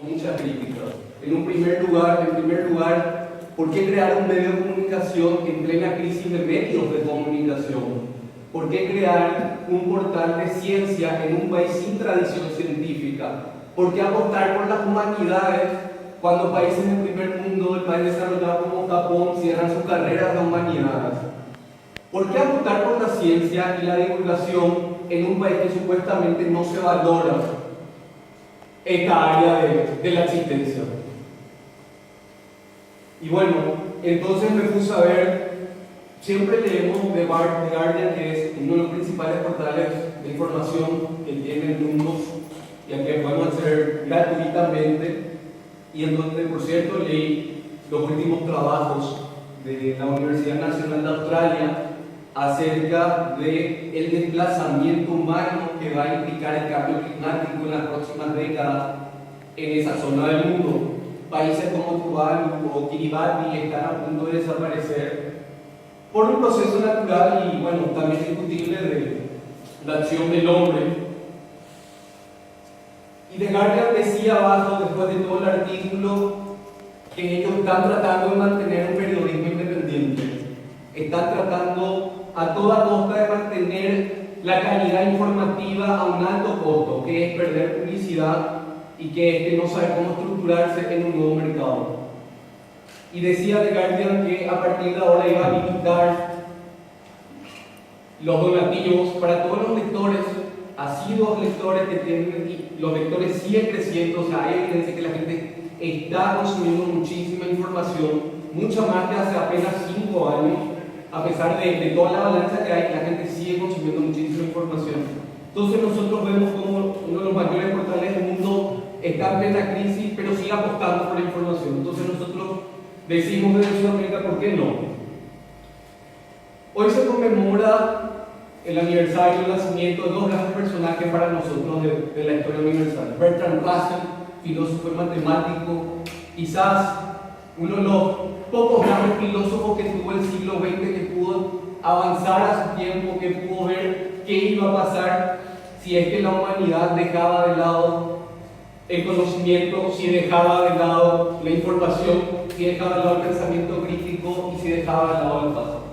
muchas críticas. En primer lugar, ¿por qué crear un medio de comunicación en plena crisis de medios de comunicación? ¿Por qué crear un portal de ciencia en un país sin tradición científica? ¿Por qué apostar por las humanidades cuando países del primer mundo, el país desarrollado como Japón, cierran sus carreras de humanidades? ¿Por qué apostar por la ciencia y la divulgación en un país que supuestamente no se valora esta área de la existencia? Y bueno, entonces me puse a ver, siempre leemos The Guardian, que es uno de los principales portales de información que tiene el mundo y al que podemos acceder gratuitamente, y en donde, por cierto, leí los últimos trabajos de la Universidad Nacional de Australia acerca del desplazamiento humano que va a implicar el cambio climático en las próximas décadas en esa zona del mundo. Países como Tuvalu o Kiribati están a punto de desaparecer por un proceso natural y, bueno, también discutible de la acción del hombre. Y The Guardian decía abajo, después de todo el artículo, que ellos están tratando de mantener un periodismo independiente. Están tratando a toda costa de mantener la calidad informativa a un alto costo, que es perder publicidad y que no sabe cómo estructurarse en un nuevo mercado. Y decía The Guardian que a partir de ahora iba a limitar los donativos para todos los lectores, asiduos lectores que tienen, y los lectores siguen creciendo, o sea, hay evidencia que la gente está consumiendo muchísima información, mucha más que hace apenas 5 años, a pesar de toda la balanza que hay, la gente sigue consumiendo muchísima información. Entonces nosotros vemos como uno de los mayores portales del mundo está en plena crisis, pero sigue apostando por la información. Entonces nosotros decimos desde Sudamérica, ¿por qué no? Hoy se conmemora el aniversario del nacimiento de 2 grandes personajes para nosotros de la historia universal. Bertrand Russell, filósofo y matemático, quizás uno de los pocos grandes filósofos que tuvo el siglo XX, que pudo avanzar a su tiempo, que pudo ver qué iba a pasar si es que la humanidad dejaba de lado el conocimiento, si dejaba de lado la información, si dejaba de lado el pensamiento crítico y si dejaba de lado el pasado.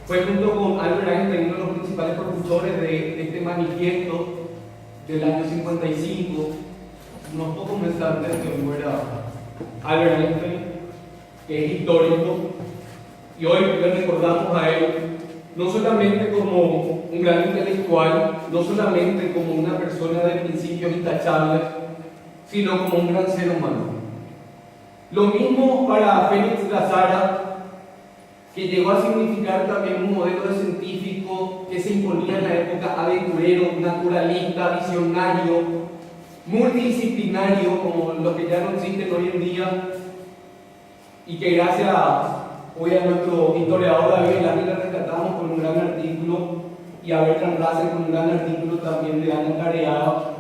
Fue junto con Albert Einstein uno de los principales propulsores de este manifiesto del año 55, unos pocos meses antes de que muera Albert Einstein, que es histórico, y hoy le recordamos a él no solamente como un gran intelectual, no solamente como una persona de principios intachables, sino como un gran ser humano. Lo mismo para Félix Lazara, que llegó a significar también un modelo de científico que se imponía en la época, aventurero, naturalista, visionario, multidisciplinario, como los que ya no existen hoy en día, y que gracias hoy a nuestro historiador David Velázquez le rescatamos con un gran artículo, y a Bertrand Russell con un gran artículo también de Ana Careada,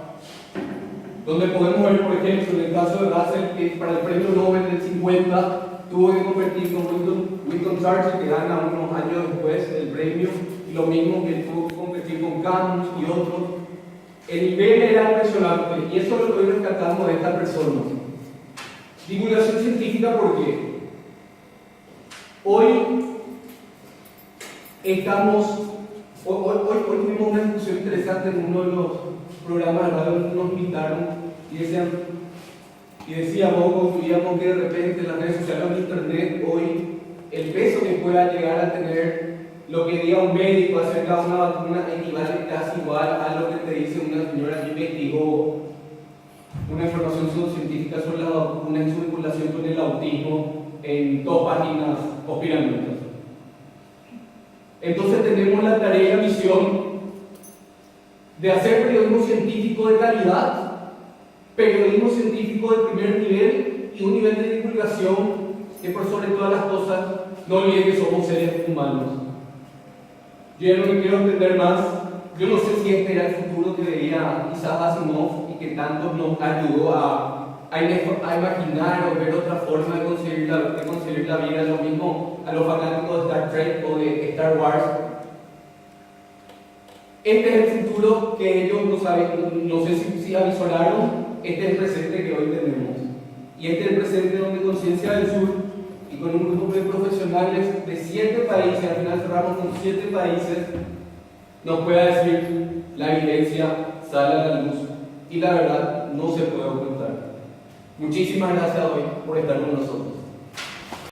donde podemos ver, por ejemplo, en el caso de Russell, que para el premio Nobel del 50 tuvo que competir con Winston Churchill, que gana unos años después el premio, y lo mismo que tuvo que competir con Camus y otros. El nivel era impresionante, y eso es lo que hoy rescatamos de esta persona. Divulgación científica, ¿por qué? Hoy tuvimos una discusión interesante en uno de los programas de radio donde nos invitaron y decíamos, concluíamos que de repente las redes sociales o internet hoy, el peso que pueda llegar a tener lo que diga un médico acerca de una vacuna equivale casi igual a lo que te dice una señora que investigó una información pseudocientífica sobre la vacuna en su vinculación con el autismo en 2 páginas conspiranoicas. Entonces tenemos la tarea y la misión de hacer periodismo científico de calidad, periodismo científico de primer nivel y un nivel de divulgación que por sobre todas las cosas no olvide que somos seres humanos. Yo ya no me quiero entender más. Yo no sé si este era el futuro que veía Isaac Asimov y que tanto nos ayudó a imaginar o ver otra forma de concebir la vida, lo mismo a los fanáticos de Star Trek o de Star Wars. Este es el futuro que ellos no sé si avisoraron, este es el presente que hoy tenemos. y este es el presente donde Conciencia del Sur y con un grupo de profesionales de 7 países, al final cerramos con 7 países, nos pueda decir la evidencia sale a la luz y la verdad no se puede ocultar. Muchísimas gracias hoy por estar con nosotros.